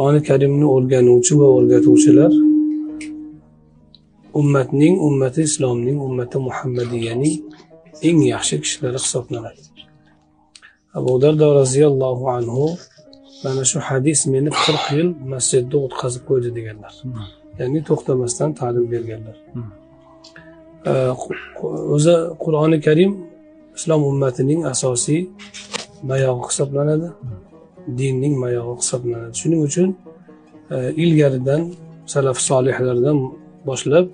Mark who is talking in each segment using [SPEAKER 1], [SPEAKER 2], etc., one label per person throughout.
[SPEAKER 1] Qur'oni Karimni o'rganuvchi va o'rgatuvchilar ummati islomning, ummati Muhammadiyaning eng yaxshi kishilari hisoblanadi. Abu Dardo roziyallohu anhu mana shu hadis meni 40 yil masjidda o'tkazib qo'ydi deganlar. Ya'ni to'xtamasdan ta'lim berganlar. O'zi Qur'oni Karim islom ummatining asosiy mayog'i hisoblanadi. Dinning mayog'i hisoblanadi. Shuning uchun ilgaridan salaf solihlardan boshlab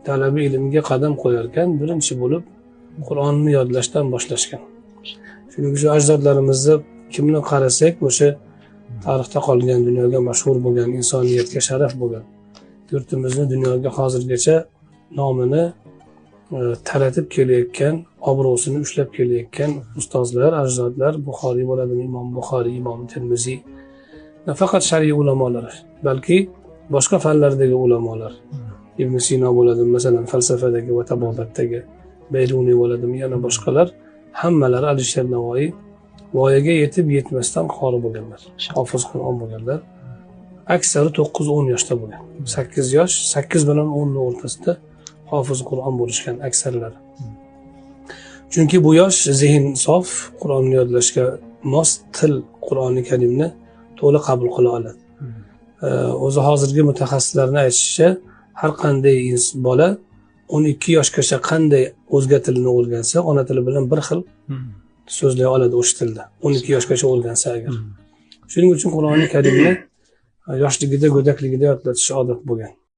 [SPEAKER 1] talabi ilmga qadam qo'yarkan birinchi bo'lib Qur'onni yodlashdan boshlashgan. Shuning uchun ajdodlarimizni kimni qarasak o'sha tarixda qolgan, dunyoga mashhur bo'lgan, insoniyatga sharaf bo'lgan, yurtimizni dunyoga hozirgacha nomini taratib kelayotgan, obro'sini ushlab kelayotgan ustozlar, ajdodlar, Buxoriy bo'ladimi, Imom Buxoriy, Imom Termiziy, nafaqat shar'iy ulamolar, balki boshqa fanlardagi ulamolar, Ibn Sino bo'ladimi, masalan, falsafadagi va tabobatdagi Bayruniy bo'ladimi, yana boshqalar, hammalari Alisher Navoiy voyaga yetib yetmasdan qori bo'lganlar, hofiz Qur'on bo'lganlar. Aksari 9-10 yoshda bo'lgan. 8 yosh, 8 bilan 10 ning o'rtasida hofiz Qur'on bo'lishgan aksarlari. Chunki bu yosh zehn sof, Qur'onni yodlashga mos til Qur'oni Karimni to'liq qabul qila oladi. O'zi hozirgi mutaxassislarning aytishicha, har qanday bola 12 yoshgacha qanday o'zga tilni o'rgansa, ona tili bilan bir xil so'zlay oladi o'sha tilda. 12 yoshgacha o'rgansa agar. Shuning uchun Qur'oni Karimni yoshligida, go'dakligida yodlatish odat bo'lgan.